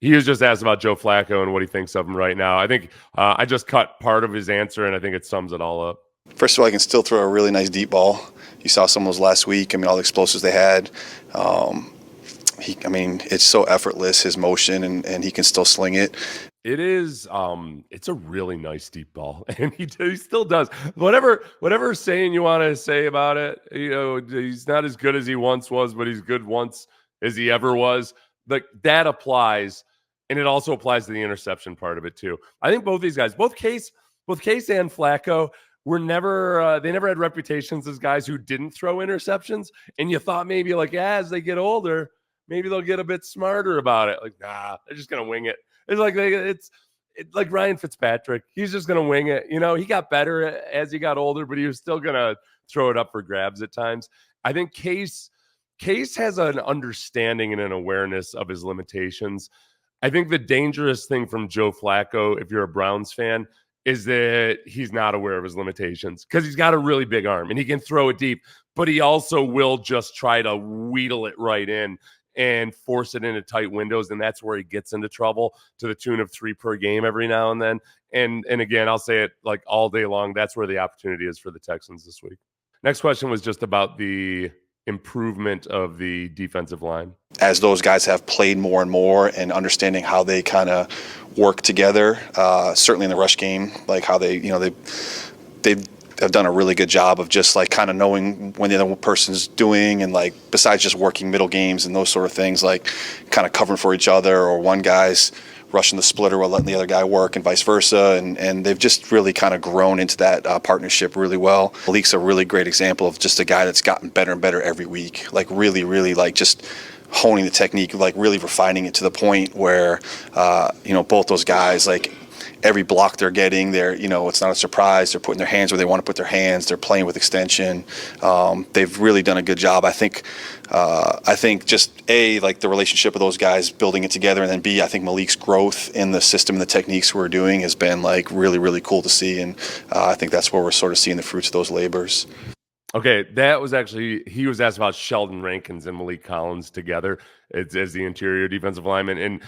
He was just asked about Joe Flacco and what he thinks of him right now. I think I just cut part of his answer, and I think it sums it all up. First of all, he can still throw a really nice deep ball. You saw some of those last week. I mean, all the explosives they had. It's so effortless, his motion, and he can still sling it. It is, it's a really nice deep ball, and he still does. Whatever saying you want to say about it, he's not as good as he once was, but he's good once as he ever was. Like that applies, and it also applies to the interception part of it too. I think both these guys, both Case and Flacco, were never they never had reputations as guys who didn't throw interceptions, and you thought maybe like as they get older, maybe they'll get a bit smarter about it. Like, nah, they're just gonna wing it. It's like Ryan Fitzpatrick. He's just gonna wing it. He got better as he got older, but he was still gonna throw it up for grabs at times. I think Case has an understanding and an awareness of his limitations. I think the dangerous thing from Joe Flacco, if you're a Browns fan, is that he's not aware of his limitations because he's got a really big arm and he can throw it deep, but he also will just try to wheedle it right in and force it into tight windows, and that's where he gets into trouble to the tune of 3 per game every now and then. And again, I'll say it like all day long, that's where the opportunity is for the Texans this week. Next question was just about the improvement of the defensive line. As those guys have played more and more and understanding how they kind of work together, certainly in the rush game, like how they have done a really good job of just like kind of knowing when the other person's doing, and like besides just working middle games and those sort of things, like kind of covering for each other, or one guy's rushing the splitter while letting the other guy work and vice versa. And they've just really kind of grown into that partnership really well. Malik's a really great example of just a guy that's gotten better and better every week, like really, really like just honing the technique, like really refining it to the point where, both those guys, like every block they're getting, it's not a surprise. They're putting their hands where they want to put their hands. They're playing with extension. They've really done a good job. I think just A, like the relationship of those guys building it together, and then B, I think Malik's growth in the system and the techniques we're doing has been like really, really cool to see. And I think that's where we're sort of seeing the fruits of those labors. Okay, that was actually, he was asked about Sheldon Rankins and Malik Collins together as the interior defensive lineman, and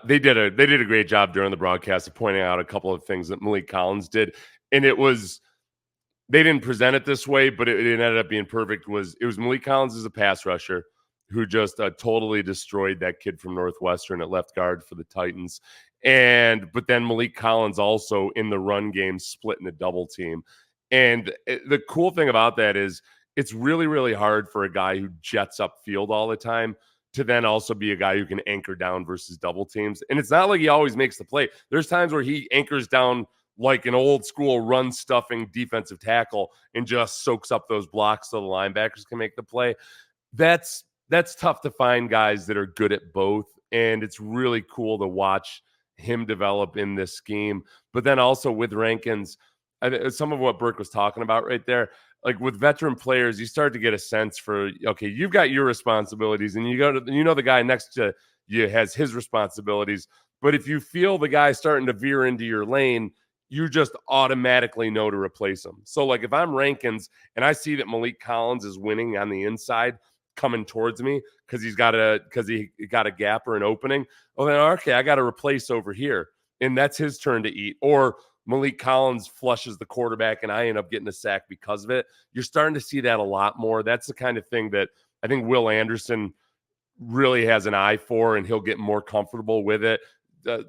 they did a great job during the broadcast of pointing out a couple of things that Malik Collins did, and they didn't present it this way, but it ended up being perfect. It was Malik Collins as a pass rusher who just totally destroyed that kid from Northwestern at left guard for the Titans, but then Malik Collins also in the run game splitting a double team. And the cool thing about that is it's really, really hard for a guy who jets up field all the time to then also be a guy who can anchor down versus double teams. And it's not like he always makes the play. There's times where he anchors down like an old school run stuffing defensive tackle and just soaks up those blocks so the linebackers can make the play. That's tough to find guys that are good at both. And it's really cool to watch him develop in this scheme. But then also with Rankins, some of what Burke was talking about right there, like with veteran players, you start to get a sense for, okay, you've got your responsibilities and the guy next to you has his responsibilities. But if you feel the guy starting to veer into your lane, you just automatically know to replace him. So like if I'm Rankins and I see that Malik Collins is winning on the inside coming towards me because he got a gap or an opening, well then, okay, I got to replace over here. And that's his turn to eat. Or Malik Collins flushes the quarterback and I end up getting a sack because of it. You're starting to see that a lot more. That's the kind of thing that I think Will Anderson really has an eye for, and he'll get more comfortable with it.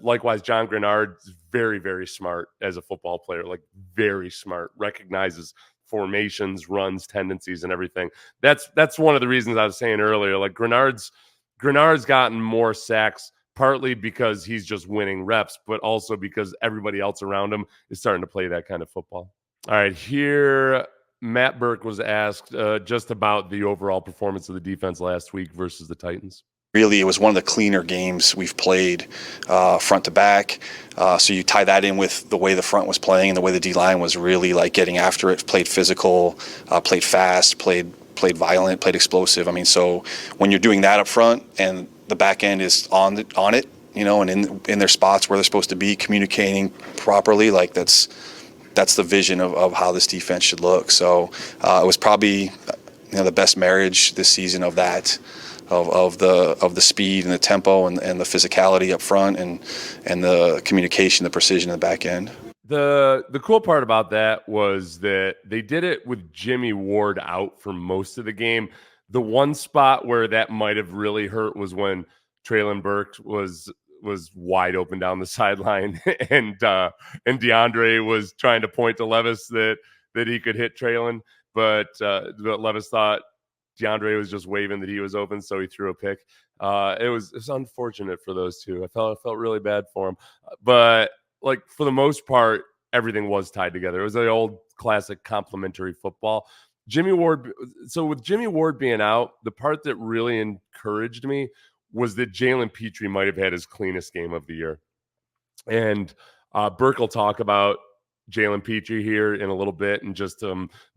Likewise, John Greenard is very, very smart as a football player, like very smart, recognizes formations, runs, tendencies, and everything. That's one of the reasons I was saying earlier, like Greenard's gotten more sacks, partly because he's just winning reps, but also because everybody else around him is starting to play that kind of football. All right, here, Matt Burke was asked just about the overall performance of the defense last week versus the Titans. Really, it was one of the cleaner games we've played front to back. So you tie that in with the way the front was playing and the way the D-line was really like getting after it, played physical, played fast, played violent, played explosive. I mean, so when you're doing that up front and the back end is on it, and in their spots where they're supposed to be, communicating properly, like that's the vision of how this defense should look. So it was probably the best marriage this season of that of the speed and the tempo and the physicality up front and the communication, the precision in the back end. The cool part about that was that they did it with Jimmy Ward out for most of the game. The one spot where that might have really hurt was when Jaylen Burke was wide open down the sideline, and DeAndre was trying to point to Levis that he could hit Jaylen, but Levis thought DeAndre was just waving that he was open, so he threw a pick. It was unfortunate for those two. I felt really bad for him, but like for the most part, everything was tied together. It was the old classic complementary football. Jimmy Ward. So with Jimmy Ward being out, the part that really encouraged me was that Jaylen Pitre might have had his cleanest game of the year. And Burke will talk about Jaylen Pitre here in a little bit and just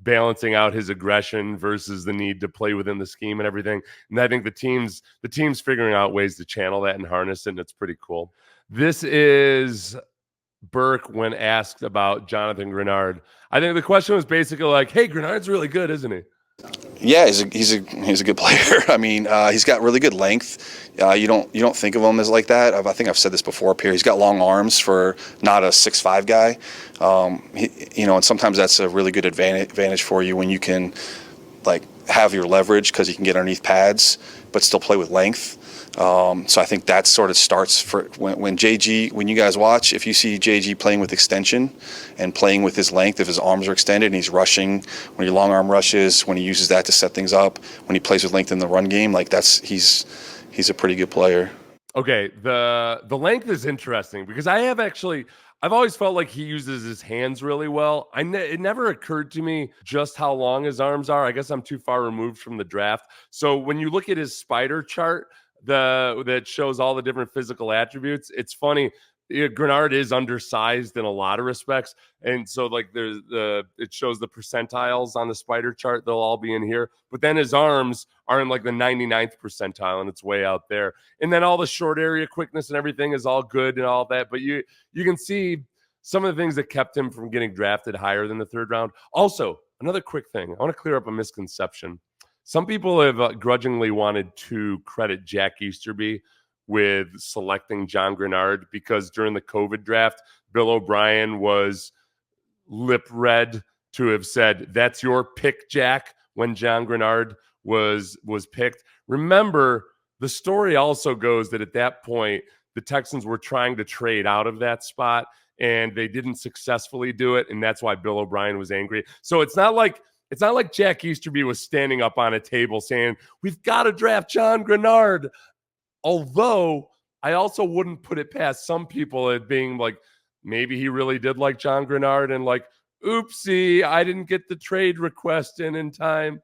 balancing out his aggression versus the need to play within the scheme and everything. And I think the team's figuring out ways to channel that and harness it, and it's pretty cool. This is Burke when asked about Jonathan Greenard. I think the question was basically like, hey, Greenard's really good, isn't he? Yeah, he's a good player. I mean, he's got really good length. You don't think of him as like that. I think I've said this before up here. He's got long arms for not a 6'5" guy. And sometimes that's a really good advantage for you when you can like have your leverage because you can get underneath pads but still play with length. So I think that sort of starts for when you guys watch, if you see JG playing with extension and playing with his length, if his arms are extended and he's rushing, when he long arm rushes, when he uses that to set things up, when he plays with length in the run game, like he's a pretty good player. Okay, the length is interesting because I've always felt like he uses his hands really well. It never occurred to me just how long his arms are. I guess I'm too far removed from the draft. So when you look at his spider chart, that shows all the different physical attributes, it's funny. Greenard is undersized in a lot of respects, and so like it shows the percentiles on the spider chart. They'll all be in here, but then his arms are in like the 99th percentile, and it's way out there. And then all the short area quickness and everything is all good and all that, but you can see some of the things that kept him from getting drafted higher than the third round. Also, another quick thing, I want to clear up a misconception. Some people have grudgingly wanted to credit Jack Easterby with selecting John Greenard because during the COVID draft, Bill O'Brien was lip read to have said, "That's your pick, Jack," when John Greenard was picked. Remember, the story also goes that at that point, the Texans were trying to trade out of that spot, and they didn't successfully do it, and that's why Bill O'Brien was angry. So it's not like Jack Easterby was standing up on a table saying, "We've got to draft John Greenard." Although I also wouldn't put it past some people as being like, maybe he really did like John Greenard and like, oopsie, I didn't get the trade request in time,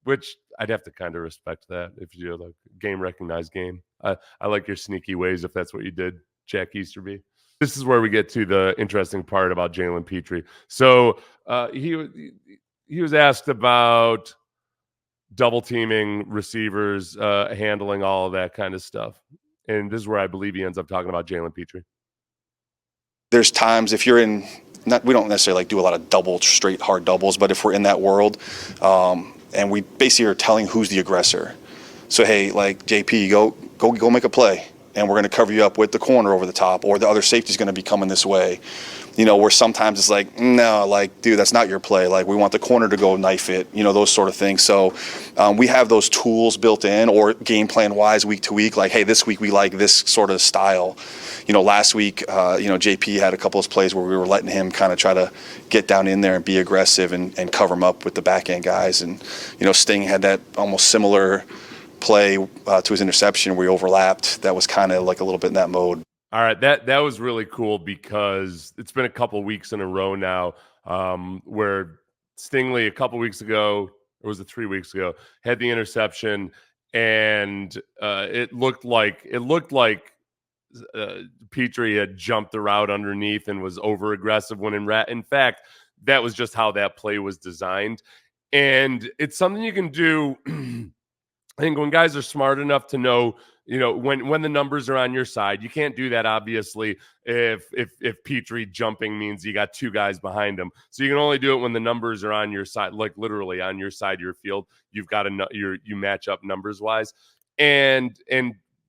which I'd have to kind of respect that if you're like game recognized game. I like your sneaky ways if that's what you did, Jack Easterby. This is where we get to the interesting part about Jaylen Pitre. So he was asked about double teaming receivers, handling all of that kind of stuff. And this is where I believe he ends up talking about Jaylen Pitre. There's times if you're in, we don't necessarily like do a lot of straight hard doubles, but if we're in that world, and we basically are telling who's the aggressor. So, hey, like JP, go make a play, and we're going to cover you up with the corner over the top, or the other safety's going to be coming this way. Where sometimes it's like, no, like, dude, that's not your play. Like, we want the corner to go knife it, those sort of things. So we have those tools built in, or game plan wise, week to week, like, hey, this week we like this sort of style. Last week, JP had a couple of plays where we were letting him kind of try to get down in there and be aggressive and cover him up with the back end guys. And, Sting had that almost similar play to his interception where he overlapped. That was kind of like a little bit in that mode. All right, that was really cool because it's been a couple weeks in a row now where Stingley a couple weeks ago, or was it 3 weeks ago, had the interception, and it looked like Pitre had jumped the route underneath and was over aggressive when in fact that was just how that play was designed, and it's something you can do. I think when guys are smart enough to know, when the numbers are on your side, you can't do that obviously if Pitre jumping means you got two guys behind him. So you can only do it when the numbers are on your side, like literally on your side of your field. You've got you match up numbers wise. And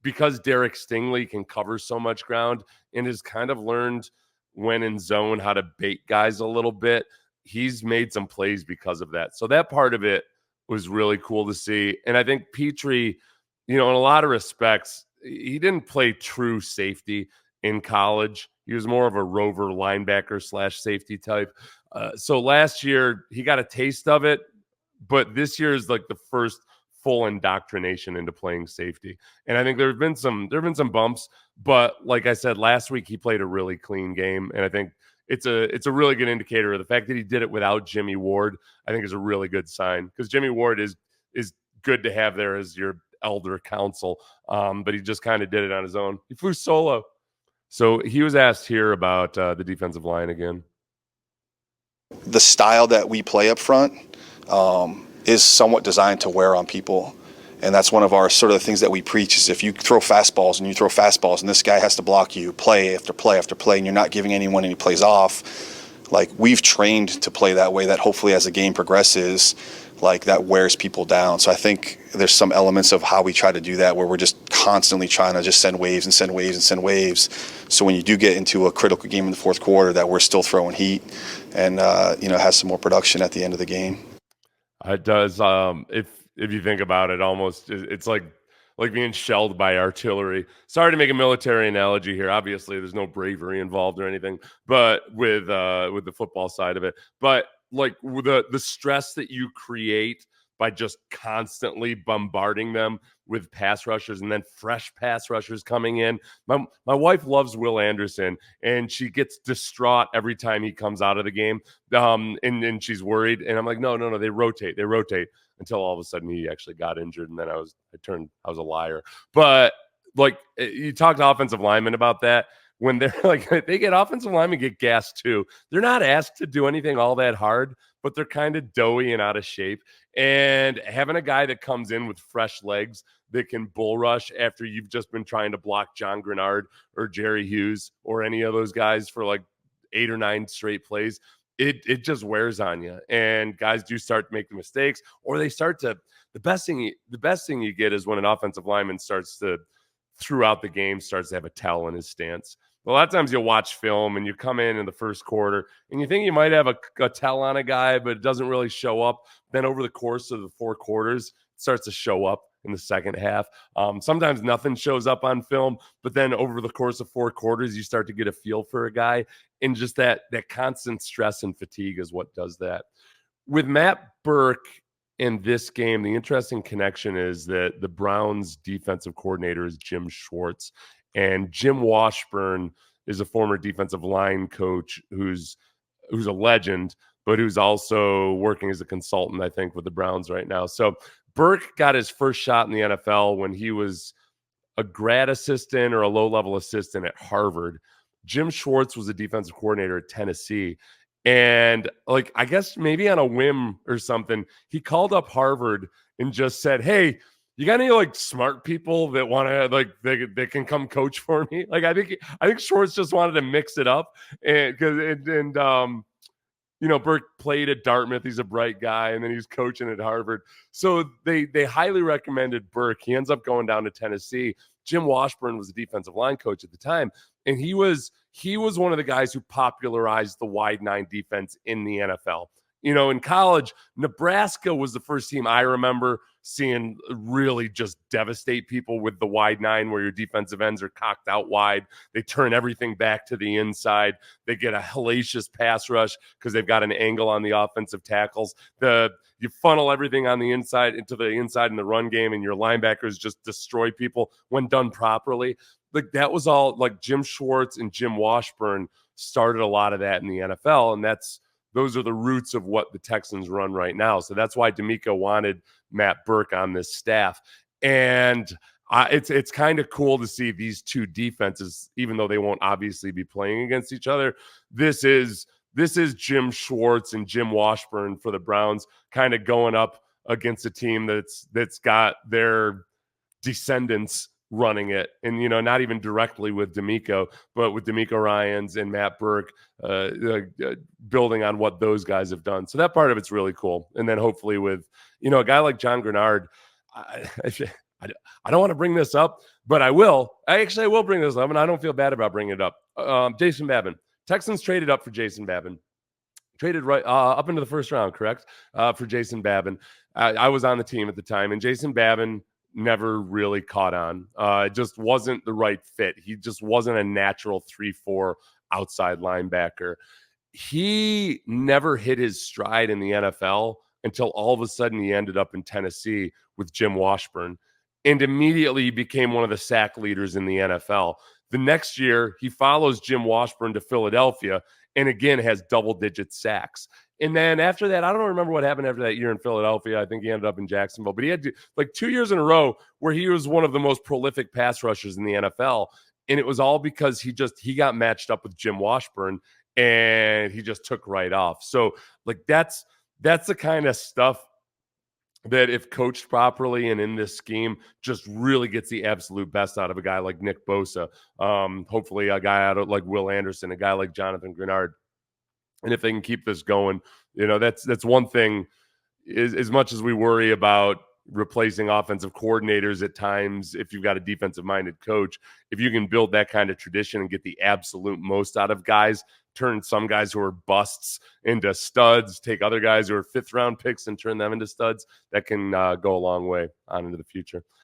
because Derek Stingley can cover so much ground and has kind of learned when in zone how to bait guys a little bit, he's made some plays because of that. So that part of it was really cool to see. And I think Pitre, in a lot of respects, he didn't play true safety in college. He was more of a rover linebacker / safety type. So last year he got a taste of it, but this year is like the first full indoctrination into playing safety. And I think there have been some bumps, but like I said last week, he played a really clean game, and I think it's a really good indicator of the fact that he did it without Jimmy Ward. I think is a really good sign, because Jimmy Ward is good to have there as your elder counsel, but he just kind of did it on his own. He flew solo. So he was asked here about the defensive line again. The style that we play up front is somewhat designed to wear on people. And that's one of our sort of the things that we preach is if you throw fastballs and this guy has to block you play after play after play and you're not giving anyone any plays off, like we've trained to play that way, that hopefully as the game progresses, like that wears people down. So I think there's some elements of how we try to do that where we're just constantly trying to just send waves and send waves and send waves. So when you do get into a critical game in the fourth quarter, that we're still throwing heat and has some more production at the end of the game. It does. If you think about it, almost it's like being shelled by artillery. Sorry to make a military analogy here. Obviously, there's no bravery involved or anything, but with the football side of it, but like the stress that you create by just constantly bombarding them with pass rushers and then fresh pass rushers coming in. My wife loves Will Anderson, and she gets distraught every time he comes out of the game. And she's worried. And I'm like, no, they rotate until all of a sudden he actually got injured. And then I was a liar. But like you talk to offensive linemen about that. When they're like, they get offensive linemen get gassed too. They're not asked to do anything all that hard, but they're kind of doughy and out of shape. And having a guy that comes in with fresh legs that can bull rush after you've just been trying to block John Greenard or Jerry Hughes or any of those guys for like 8 or 9 straight plays, it just wears on you. And guys do start making mistakes, or they start to. The best thing you get is when an offensive lineman starts to, throughout the game, starts to have a tell in his stance. A lot of times you'll watch film and you come in the first quarter and you think you might have a tell on a guy, but it doesn't really show up. Then over the course of the 4 quarters, it starts to show up in the second half. Sometimes nothing shows up on film, but then over the course of 4 quarters, you start to get a feel for a guy. And just that constant stress and fatigue is what does that. With Matt Burke in this game, the interesting connection is that the Browns defensive coordinator is Jim Schwartz. And Jim Washburn is a former defensive line coach who's a legend, but who's also working as a consultant, I think, with the Browns right now. So Burke got his first shot in the NFL when he was a grad assistant or a low-level assistant at Harvard. Jim Schwartz was a defensive coordinator at Tennessee. And like, I guess maybe on a whim or something, he called up Harvard and just said, "Hey, you got any like smart people that want to like they can come coach for me?" Like I think Schwartz just wanted to mix it up, and Burke played at Dartmouth. He's a bright guy, and then he's coaching at Harvard. So they highly recommended Burke. He ends up going down to Tennessee. Jim Washburn was a defensive line coach at the time, and he was one of the guys who popularized the wide 9 defense in the NFL. In college, Nebraska was the first team I remember seeing really just devastate people with the wide 9, where your defensive ends are cocked out wide. They turn everything back to the inside. They get a hellacious pass rush because they've got an angle on the offensive tackles. You funnel everything on the inside into the inside in the run game, and your linebackers just destroy people when done properly. Like that was all like Jim Schwartz and Jim Washburn started a lot of that in the NFL, and those are the roots of what the Texans run right now. So that's why D'Amico wanted Matt Burke on this staff. And it's kind of cool to see these two defenses, even though they won't obviously be playing against each other. This is Jim Schwartz and Jim Washburn for the Browns kind of going up against a team that's got their descendants running it, and not even directly with D'Amico, but with D'Amico Ryans and Matt Burke building on what those guys have done. So that part of it's really cool. And then hopefully with a guy like John Greenard, I I don't want to bring this up, but I will. I will bring this up, and I don't feel bad about bringing it up. Jason Babin. Texans traded up for Jason Babin. Traded right up into the first round, correct? For Jason Babin. I was on the team at the time, and Jason Babin never really caught on. It just wasn't the right fit. He just wasn't a natural 3-4 outside linebacker. He never hit his stride in the NFL until all of a sudden he ended up in Tennessee with Jim Washburn and immediately became one of the sack leaders in the NFL. The next year, he follows Jim Washburn to Philadelphia and again has double-digit sacks. And then after that, I don't remember what happened after that year in Philadelphia. I think he ended up in Jacksonville, but he had like 2 years in a row where he was one of the most prolific pass rushers in the NFL. And it was all because he got matched up with Jim Washburn and he just took right off. So like that's the kind of stuff that if coached properly and in this scheme just really gets the absolute best out of a guy like Nick Bosa. Hopefully a guy out of like Will Anderson, a guy like Jonathan Greenard. And if they can keep this going, that's one thing. Is as much as we worry about replacing offensive coordinators at times, if you've got a defensive minded coach, if you can build that kind of tradition and get the absolute most out of guys, turn some guys who are busts into studs, take other guys who are 5th round picks and turn them into studs, that can go a long way on into the future.